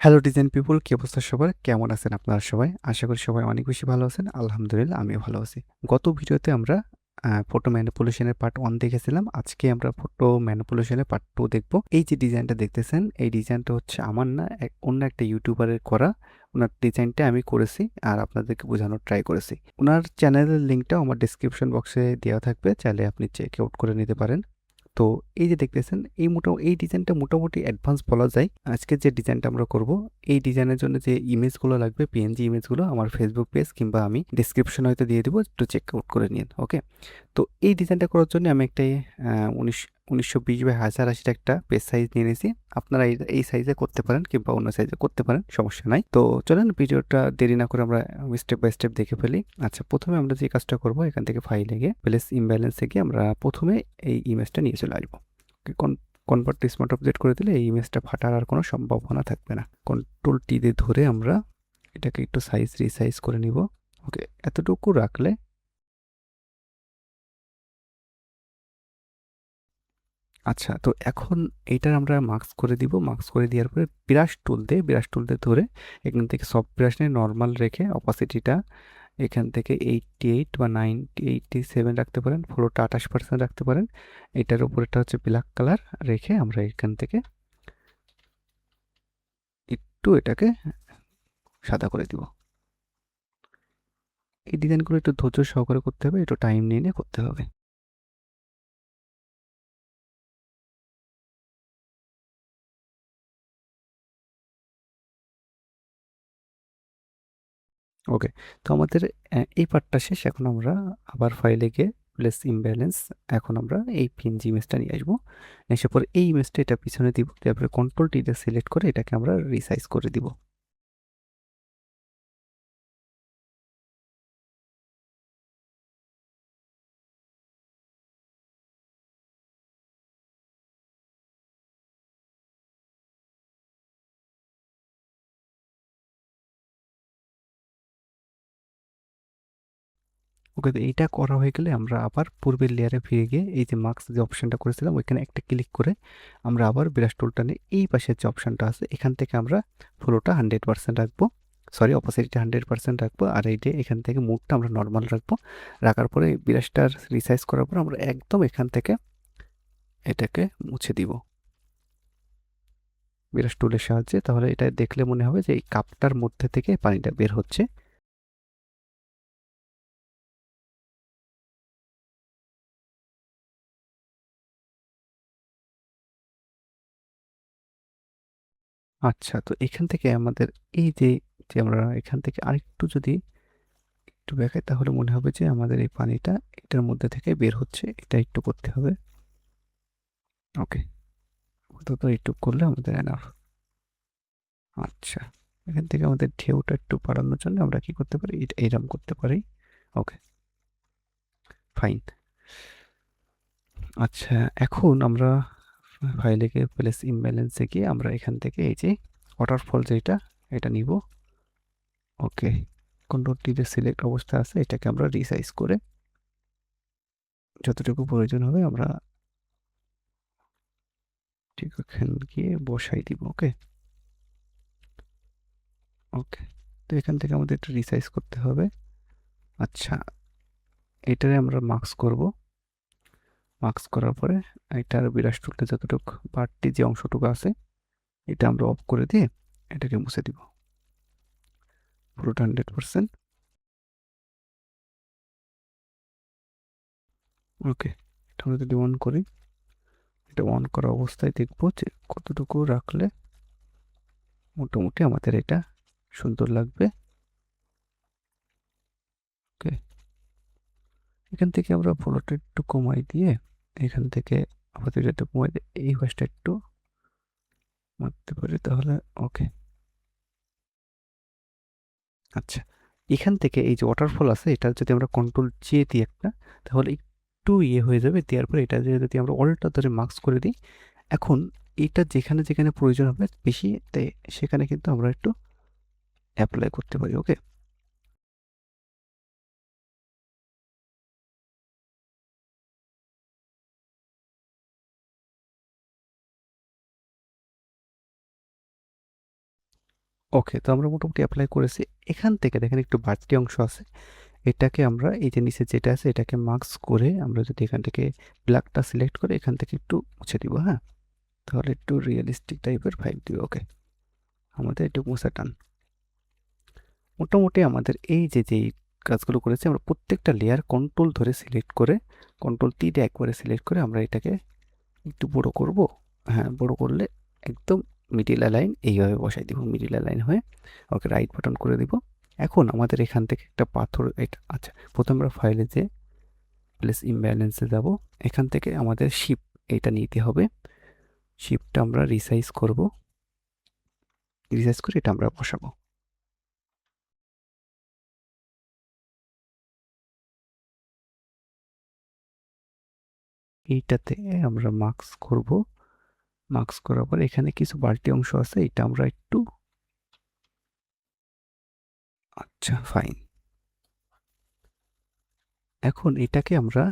Hello design people, কি অবস্থা সবার? কেমন আছেন আপনারা সবাই? আশা করি সবাই অনেক বেশি ভালো আছেন। আলহামদুলিল্লাহ আমিও ভালো আছি। গত ভিডিওতে আমরা ফটো ম্যানিপুলেশন এর পার্ট 1 দেখেছিলাম। আজকে আমরা ফটো ম্যানিপুলেশন এর পার্ট 2 দেখব। এই যে ডিজাইনটা দেখতেছেন, এই ডিজাইনটা হচ্ছে আমার না, অন্য একটা ইউটিউবারের করা। উনার ডিজাইনটা আমি করেছি আর আপনাদেরকে বোঝানোর ট্রাই করেছি। উনার চ্যানেলের লিংকটাও আমার ডেসক্রিপশন বক্সে দেওয়া থাকবে। চাইলে আপনি চেক আউট করে নিতে পারেন। তো এই যে দেখতেছেন, এই ডিজাইনটা মোটামুটি অ্যাডভান্স বলা যায়। আজকে যে ডিজাইনটা আমরা করব, এই ডিজাইনের জন্য যে ইমেজগুলো লাগবে, পিএনজি ইমেজগুলো আমার ফেসবুক পেজ কিংবা আমি ডেসক্রিপশনে হয়তো দিয়ে দিব, একটু চেক আউট করে নিন। ওকে, তো এই ডিজাইনটা করার জন্য আমি একটা 1920x1080 একটা পেজ সাইজ নিয়ে নিয়েছি। আপনারা এই সাইজে করতে পারেন কিংবা অন্য সাইজে করতে পারেন, সমস্যা নাই। তো চলেন ভিডিওটা দেরি না করে আমরা স্টেপ বাই স্টেপ দেখে ফেলি। আচ্ছা, প্রথমে আমরা যে কাজটা করব, এখান থেকে ফাইলে গিয়ে প্লেস ইমব্যালেন্সে গিয়ে আমরা প্রথমে এই ইমেজটা নিয়ে চলে আসবো। কনভার্ট টু স্মার্ট অবজেক্ট করে দিলে এই ইমেজটা ফাটার আর কোনো সম্ভাবনা থাকবে না। কন্ট্রোল টি দিয়ে ধরে আমরা এটাকে একটু রিসাইজ করে নিব। ওকে, এতটুকু রাখলে আচ্ছা, তো এখন এইটার আমরা মার্কস করে দিব। মার্কস করে দেওয়ার পরে ব্রাশ টুল দিয়ে ধরে এখান থেকে সফট ব্রাশ নিয়ে নর্মাল রেখে অপাসিটিটা এখান থেকে 88 বা 87 রাখতে পারেন, ফ্লোটা 28% রাখতে পারেন। এটার উপরেটা হচ্ছে ব্ল্যাক কালার রেখে আমরা এখান থেকে একটু এটাকে সাদা করে দিব। এই ডিজাইনগুলো একটু ধৈর্য সহকারে করতে হবে, একটু টাইম নিয়ে নিয়ে করতে হবে। ওকে, তো আমাদের এই পার্টটা শেষ। এখন আমরা আবার ফাইলে গিয়ে প্লেস ইমব্যালেন্স, এখন আমরা এই পিএনজি ইমেজটা নিয়ে আসবো। এসে পরে এই ইমেজটা এটা পিছনে দিব, তারপরে কন্ট্রোল টি দিয়ে সিলেক্ট করে এটাকে আমরা রিসাইজ করে দিব। ওকে, তো এইটা করা হয়ে গেলে আমরা আবার পূর্বের লেয়ারে ফিরে গিয়ে এই যে মার্কস যে অপশনটা করেছিলাম ওইখানে একটা ক্লিক করে আমরা আবার ব্রাশ টুলটা নিয়ে এই পাশের যে অপশনটা আছে এখান থেকে আমরা ফ্লোটা 100% রাখবো, সরি অপোসিটটা 100% রাখবো। আর এই যে এখান থেকে মুডটা আমরা নর্মাল রাখবো। রাখার পরে ব্রাশটার রিসাইজ করার পর আমরা একদম এখান থেকে এটাকে মুছে দিব ব্রাশ টুলের সাহায্যে। তাহলে এটা দেখলে মনে হবে যে এই কাপটার মধ্যে থেকে পানিটা বের হচ্ছে। আচ্ছা, তো এখান থেকে আমাদের এই যে যে আমরা এখান থেকে আরেকটু যদি একটু দেখাই তাহলে মনে হবে যে আমাদের এই পানিটা এটার মধ্যে থেকে বের হচ্ছে। এটা একটু করতে হবে। ওকে, আপাতত একটু করলে আমাদের এনাফ। আচ্ছা, এখান থেকে আমাদের ঢেউটা একটু বাড়ানোর জন্য আমরা কি করতে পারি, এটা এইরকম করতে পারি। ওকে, ফাইন। আচ্ছা, এখন আমরা ফাইলে গিয়ে প্লেস ইমব্যালেন্সে গিয়ে আমরা এখান থেকে এই যে ওয়াটারফল যেটা এটা নিব। ওকে, কন্ট্রোল টি দিয়ে সিলেক্ট অবস্থা আছে, এটাকে আমরা রিসাইজ করে যতটুকু প্রয়োজন হবে আমরা ঠিক ওখানে গিয়ে বসাই দিব। ওকে, ওকে, তো এখান থেকে আমাদের একটু রিসাইজ করতে হবে। আচ্ছা, এটারে আমরা মার্কস করব। মার্কস করার পরে এটার বিরাশ টুলটা যতটুকু বাড়তি যে অংশটুকু আছে এটা আমরা অফ করে দিয়ে এটাকে মুছে দিব পুরোটা 100%। ওকে, এটা আমরা যদি অন করি, এটা অন করা অবস্থায় দেখবো যে কতটুকু রাখলে মোটামুটি আমাদের এটা সুন্দর লাগবে। ওকে, এখান থেকে আমরা ফলোটা একটু কমাই দিয়ে এখান থেকে আমাদের এটা কমাই দিয়ে এই পাশটা একটু মারতে পারি তাহলে। ওকে, আচ্ছা, এখান থেকে এই যে ওয়াটারফল আছে এটা যদি আমরা কন্ট্রোল জে দিই একটা, তাহলে একটু হয়ে যাবে। দেওয়ার পরে এটা যদি আমরা অলটা ধরে মার্কস করে দিই, এখন এটা যেখানে যেখানে প্রয়োজন হবে বেশি, তাই সেখানে কিন্তু আমরা একটু অ্যাপ্লাই করতে পারি। ওকে, ওকে, তো আমরা মোটামুটি এপ্লাই করেছি। এখান থেকে দেখেন একটু বাড়তি অংশ আছে। এটাকে আমরা এই যে নিচে যেটা আছে এটাকে মার্কস করে আমরা যদি এখান থেকে ব্ল্যাকটা সিলেক্ট করে এখান থেকে একটু মুছে দিব, হ্যাঁ? তাহলে একটু রিয়েলিস্টিক টাইপের ভাইব দিবে। ওকে, আমাদের একটু মুছা টান। মোটামুটি আমাদের এই যেই কাজগুলো করেছি আমরা প্রত্যেকটা লেয়ার কন্ট্রোল ধরে সিলেক্ট করে কন্ট্রোল টি দিয়ে একবারে সিলেক্ট করে আমরা এটাকে একটু বড় করব। হ্যাঁ, বড় করলে একদম মিডিল অ্যালাইন এইভাবে বসাই দিব, মিডিল অ্যালাইন হয়ে ওকে রাইট বাটন করে দিব। এখন আমাদের এখান থেকে একটা পাথর এটা আচ্ছা, প্রথমে আমরা ফাইলে যে প্লেস ইমব্যালেন্সে যাব। এখান থেকে আমাদের শিপ এটা নিতে হবে। শিপটা আমরা রিসাইজ করব, রিসাইজ করে এটা আমরা বসাবো। এইটাতে আমরা মার্কস করব। মার্কস করার পর এখানে কিছু বাড়তি অংশ আছে, এটা আমরা একটু আচ্ছা ফাইন। এখন এটাকে আমরা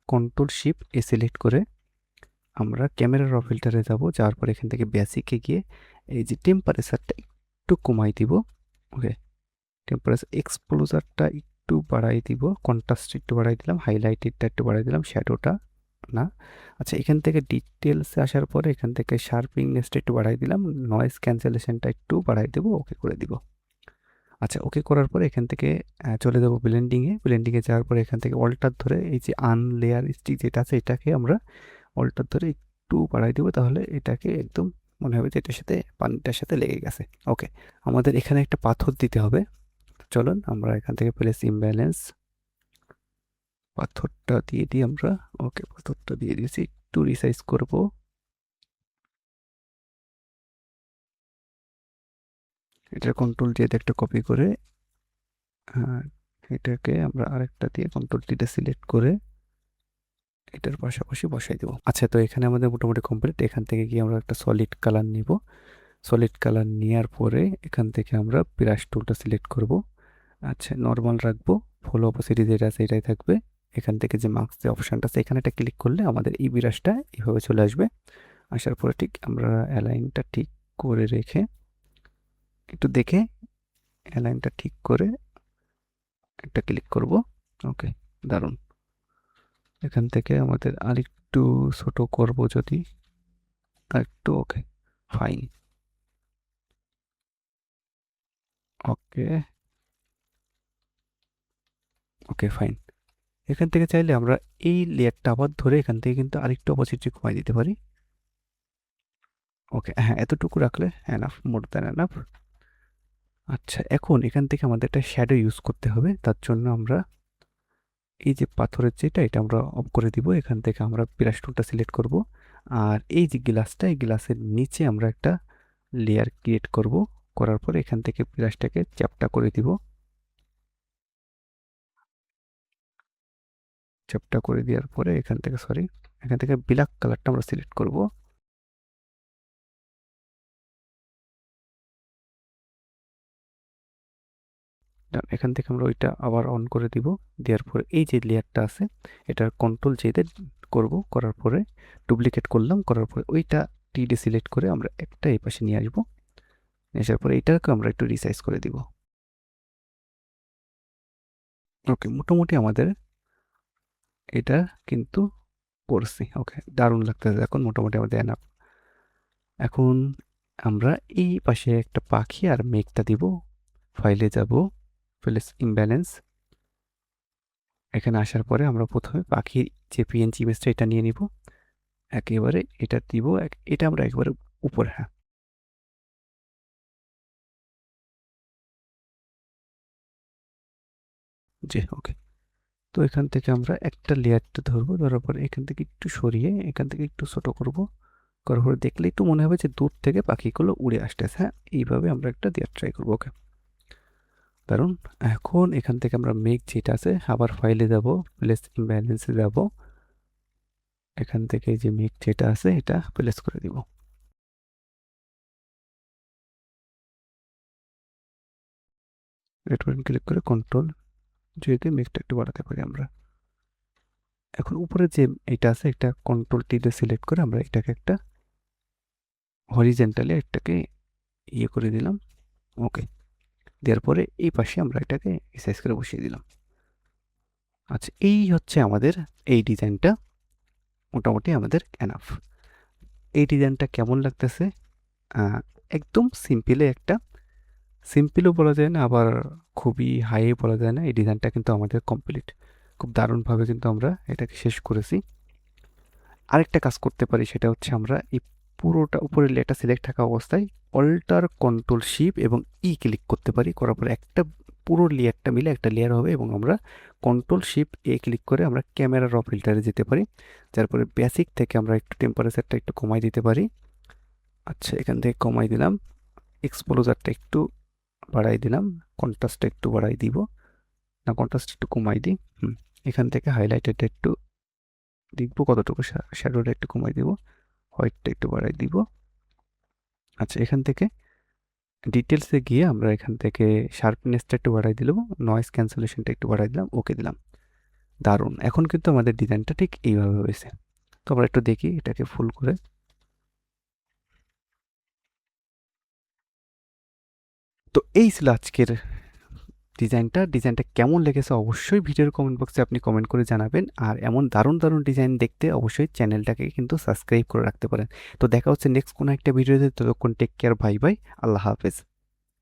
কন্ট্রোল শিফট এ সিলেক্ট করে আমরা ক্যামেরা র ফিল্টারে যাব। যাওয়ার পর এখান থেকে বেসিকে গিয়ে এই যে টেম্পারেচারটা একটু কমাই দিব। ওকে, টেম্পারেচার এক্সপোজারটা একটু বাড়াই দিব, কন্ট্রাস্ট একটু বাড়াই দিলাম, হাইলাইটেডটা একটু বাড়াই দিলাম, শ্যাডোটা না। আচ্ছা, এখান থেকে ডিটেলসে আসার পরে এখান থেকে শার্পিংনেসটা একটু বাড়াই দিলাম, নয়েজ ক্যান্সেলেশনটা একটু বাড়াই দেবো, ওকে করে দিব। আচ্ছা, ওকে করার পরে এখান থেকে চলে যাব ব্লেন্ডিংয়ে। ব্লেন্ডিংয়ে যাওয়ার পরে এখান থেকে অল্টার ধরে এই যে আনলেয়ার স্টিক যেটা আছে এটাকে আমরা অল্টার ধরে একটু বাড়াই দেবো, তাহলে এটাকে একদম মনে হবে যে এটার সাথে পানিটার সাথে লেগে গেছে। ওকে, আমাদের এখানে একটা পাথর দিতে হবে। চলুন আমরা এখান থেকে প্লেস ইমব্যালেন্স পাথরটা দিয়ে দিই আমরা। ওকে, পাথরটা দিয়ে দিয়েছি, একটু রিসাইজ করব। এটার কন্ট্রোল দিয়ে একটা কপি করে এটাকে আমরা আরেকটা দিয়ে কন্ট্রোল টিটা সিলেক্ট করে এটার পাশাপাশি বসাই দেবো। আচ্ছা, তো এখানে আমাদের মোটামুটি কমপ্লিট। এখান থেকে গিয়ে আমরা একটা সলিড কালার নিব। সলিড কালার নেওয়ার পরে এখান থেকে আমরা ব্রাশ টুলটা সিলেক্ট করব। আচ্ছা, নর্মাল রাখবো, ফুল অপোসিটি যেটা আছে এটাই থাকবে। এখান থেকে যে মার্কস যে অপশানটা আছে এখানে একটা ক্লিক করলে আমাদের এই ব্রাশটা এইভাবে চলে আসবে। আসার পরে ঠিক আমরা অ্যালাইনটা ঠিক করে রেখে একটু দেখে অ্যালাইনটা ঠিক করে একটা ক্লিক করব। ওকে, দারুণ। এখান থেকে আমাদের আরেকটু ছোট করব যদি, আরেকটু। ওকে, ফাইন। ওকে, ওকে ফাইন। এখান থেকে চাইলে আমরা এই লেয়ারটা আবার ধরে এখান থেকে কিন্তু আরেকটু অপোসিটি কমাই দিতে পারি। ওকে, হ্যাঁ, এতটুকু রাখলে এনাফ, মোর দ্যান এনাফ। আচ্ছা, এখন এখান থেকে আমাদের একটা শ্যাডো ইউজ করতে হবে। তার জন্য আমরা এই যে পাথরের যেটা এটা আমরা অফ করে দিব। এখান থেকে আমরা ব্রাশ টুলটা সিলেক্ট করব। আর এই যে গ্লাসটা, এই গ্লাসের নিচে আমরা একটা লেয়ার ক্রিয়েট করব। করার পরে এখান থেকে ব্রাশটাকে চ্যাপ্টা করে দিব। চ্যাপ্টা করে দেওয়ার পরে এখান থেকে ব্ল্যাক কালারটা আমরা সিলেক্ট করব। এখান থেকে আমরা ওইটা আবার অন করে দিব। দেওয়ার পরে এই যে লেয়ারটা আছে এটার কন্ট্রোল চেয়ে করব। করার পরে ডুপ্লিকেট করলাম, করার পরে ওইটা টিডি সিলেক্ট করে আমরা একটা এই পাশে নিয়ে আসবো। আসার পরে এটাকে আমরা একটু রিসাইজ করে দিব। ওকে, মোটামুটি আমাদের এটা কিন্তু করছি। ওকে, দারুণ লাগতেছে এখন, মোটামুটি আমাদের এনাফ। এখন আমরা এই পাশে একটা পাখি আর মেঘটা দিব। ফাইলে যাব, প্লেস ইমব্যালেন্স। এখানে আসার পরে আমরা প্রথমে পাখির যে পিএনজি ইমেজটা এটা নিয়ে নিব। একেবারে এটা দিব, এটা আমরা একেবারে উপরে, হ্যাঁ। জি, ওকে। তো এখান থেকে আমরা একটা লেয়ারটা ধরবো, ধরার পরে এখান থেকে একটু সরিয়ে এখান থেকে একটু ছোট করব। করার পরে দেখলে একটু মনে হবে যে দূর থেকে পাখিগুলো উড়ে আসতেছে। হ্যাঁ, এইভাবে আমরা একটা দেওয়ার ট্রাই করবো। ওকে, কারণ এখন এখান থেকে আমরা মেঘ যেটা আছে আবার ফাইলে যাব, প্লেস ইমব্যালেন্সে যাব। এখান থেকে যে মেঘ যেটা আছে এটা প্লেস করে দিব। রেড বাটন ক্লিক করে কন্ট্রোল যেহেতু মেঘটা একটু বাড়াতে পারি আমরা। এখন উপরে যে এটা আছে এটা কন্ট্রোল টি দিয়ে সিলেক্ট করে আমরা এটাকে একটা হরিজেন্টালি এটাকে ইয়ে করে দিলাম, ওকে। দেওয়ার পরে এই পাশে আমরা এটাকে সাইজ করে বসিয়ে দিলাম। আচ্ছা, এই হচ্ছে আমাদের এই ডিজাইনটা মোটামুটি আমাদের এনাফ। এই ডিজাইনটা কেমন লাগতেছে? একদম সিম্পলে একটা, সিম্পলও বলা যায় না আবার খুবই হাই বলা যায় না। এই ডিজাইনটা কিন্তু আমাদের কমপ্লিট, খুব দারুণভাবে কিন্তু আমরা এটাকে শেষ করেছি। আরেকটা কাজ করতে পারি, সেটা হচ্ছে আমরা এই পুরোটা উপরের লেয়ারটা সিলেক্ট থাকা অবস্থায় অল্টার কন্ট্রোল শিফট এবং ই ক্লিক করতে পারি। করার পরে একটা পুরো লেয়ারটা মিলে একটা লেয়ার হবে এবং আমরা কন্ট্রোল শিফট এ ক্লিক করে আমরা ক্যামেরা র ফিল্টারে যেতে পারি। তারপরে বেসিক থেকে আমরা একটু টেম্পারেচারটা একটু কমাই দিতে পারি। আচ্ছা, এখান থেকে কমাই দিলাম, এক্সপোজারটা একটু বাড়াই দিলাম, কন্ট্রাস্টটা একটু বাড়াই দিব, না কন্ট্রাস্ট একটু কমাই দিই। এখান থেকে হাইলাইটেডটা একটু দেখবো কতটুকু, শ্যাডোটা একটু কমাই দিব, হোয়াইটটা একটু বাড়াই দিব। আচ্ছা, এখান থেকে ডিটেলসে গিয়ে আমরা এখান থেকে শার্পনেসটা একটু বাড়াই দিলাম, নয়েজ ক্যান্সেলেশনটা একটু বাড়াই দিলাম, ওকে দিলাম। দারুণ, এখন কিন্তু আমাদের ডিজাইনটা ঠিক এইভাবে হয়েছে। তো আমরা একটু দেখি এটাকে ফুল করে। তো এই ছিল আজকের ডিজাইনটা কেমন লেগেছে অবশ্যই ভিডিওর কমেন্ট বক্সে আপনি কমেন্ট করে জানাবেন। আর এমন দারুণ দারুণ ডিজাইন দেখতে অবশ্যই চ্যানেলটাকে কিন্তু সাবস্ক্রাইব করে রাখতে পারেন। তো দেখা হচ্ছে নেক্সট কোনো একটা ভিডিওতে, ততক্ষণ টেক কেয়ার, বাই বাই, আল্লাহ হাফেজ।